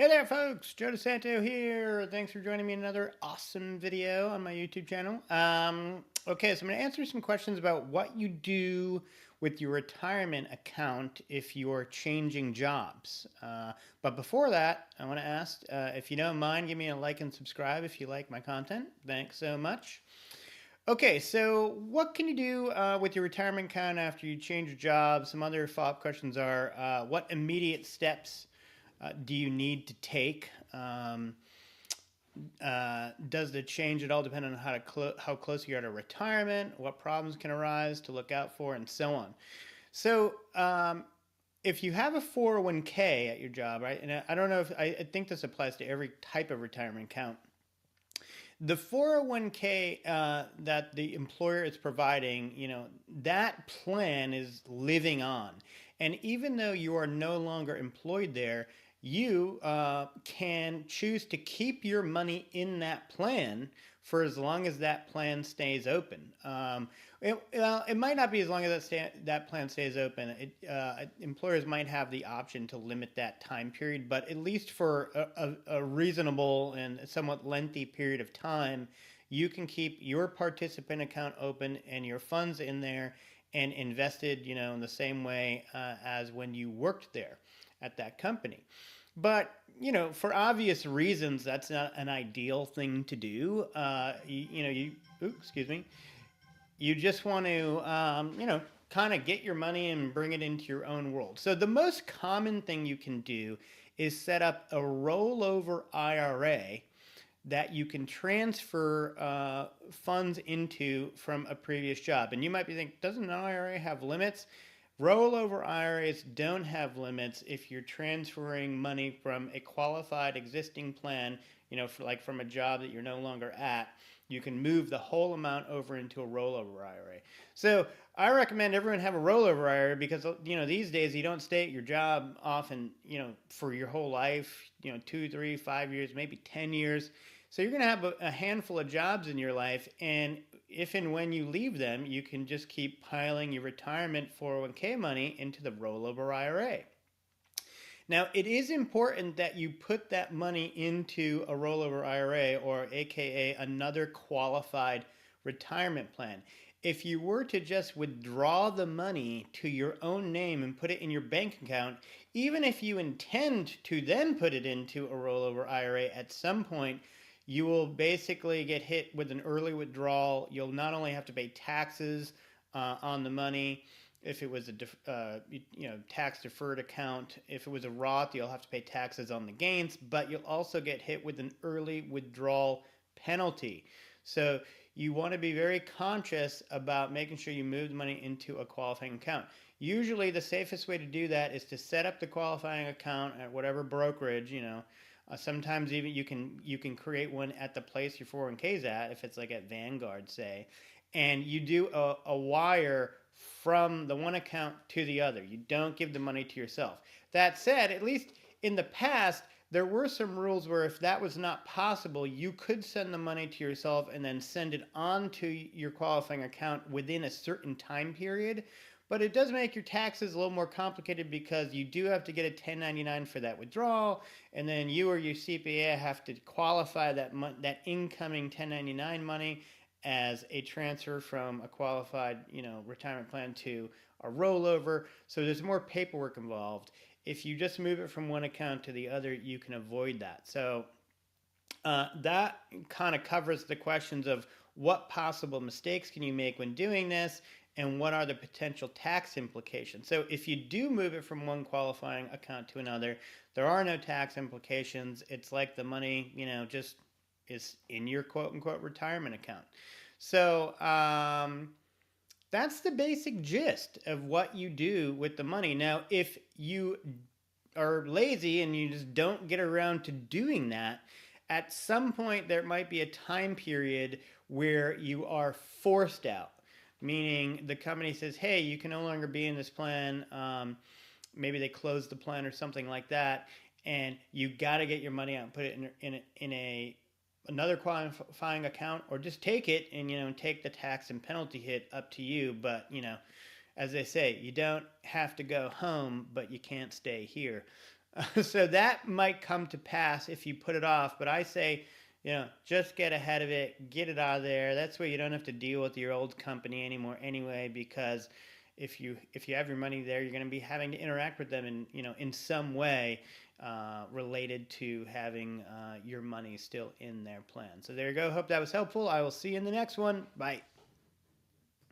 Hey there folks, Joe DeSanto here. Thanks for joining me in another awesome video on my YouTube channel. Okay, so I'm going to answer some questions about what you do with your retirement account if you're changing jobs. But before that, I want to ask, if you don't mind, give me a like and subscribe if you like my content. Thanks so much. Okay, so what can you do with your retirement account after you change your job? Some other follow-up questions are, what immediate steps do you need to take? Does the change at all depend on how close you are to retirement? What problems can arise to look out for, and so on. So, if you have a 401k at your job, right? And I don't know if I think this applies to every type of retirement account. The 401k that the employer is providing, that plan is living on. And even though you are no longer employed there, you can choose to keep your money in that plan for as long as that plan stays open. It might not be as long as that plan stays open. Employers might have the option to limit that time period, but at least for a reasonable and somewhat lengthy period of time, you can keep your participant account open and your funds in there and invested, in the same way as when you worked there at that company. But, for obvious reasons, that's not an ideal thing to do. Excuse me. You just want to, kind of get your money and bring it into your own world. So the most common thing you can do is set up a rollover IRA that you can transfer funds into from a previous job. And you might be thinking, doesn't an IRA have limits? Rollover IRAs don't have limits if you're transferring money from a qualified existing plan, from a job that you're no longer at. You can move the whole amount over into a rollover IRA. So I recommend everyone have a rollover IRA because, these days you don't stay at your job often, for your whole life, 2, 3, 5 years, maybe 10 years. So you're going to have a handful of jobs in your life, and if and when you leave them, you can just keep piling your retirement 401k money into the rollover IRA. Now, it is important that you put that money into a rollover IRA, or AKA another qualified retirement plan. If you were to just withdraw the money to your own name and put it in your bank account, even if you intend to then put it into a rollover IRA at some point, you will basically get hit with an early withdrawal. You'll not only have to pay taxes on the money if it was a tax deferred account. If it was a Roth, you'll have to pay taxes on the gains, but you'll also get hit with an early withdrawal penalty. So you want to be very conscious about making sure you move the money into a qualifying account. Usually the safest way to do that is to set up the qualifying account at whatever brokerage, sometimes even you can create one at the place your 401k is at, if it's like at Vanguard, say, and you do a wire from the one account to the other. You don't give the money to yourself. That said, at least in the past, there were some rules where if that was not possible, you could send the money to yourself and then send it on to your qualifying account within a certain time period. But it does make your taxes a little more complicated because you do have to get a 1099 for that withdrawal, and then you or your CPA have to qualify that incoming 1099 money as a transfer from a qualified, retirement plan to a rollover. So there's more paperwork involved. If you just move it from one account to the other, you can avoid that. So that kind of covers the questions of what possible mistakes can you make when doing this, and what are the potential tax implications. So if you do move it from one qualifying account to another, there are no tax implications. It's like the money, just is in your quote-unquote retirement account. So that's the basic gist of what you do with the money. Now, if you are lazy and you just don't get around to doing that, at some point there might be a time period where you are forced out. Meaning the company says, hey, you can no longer be in this plan. Maybe they close the plan or something like that, and you got to get your money out and put it in another qualifying account, or just take it and take the tax and penalty hit, up to you. But as they say, you don't have to go home, but you can't stay here. So that might come to pass if you put it off, but I say, just get ahead of it, get it out of there. That's where you don't have to deal with your old company anymore anyway, because if you have your money there, you're going to be having to interact with them in some way related to having your money still in their plan. So there you go. Hope that was helpful. I will see you in the next one. Bye.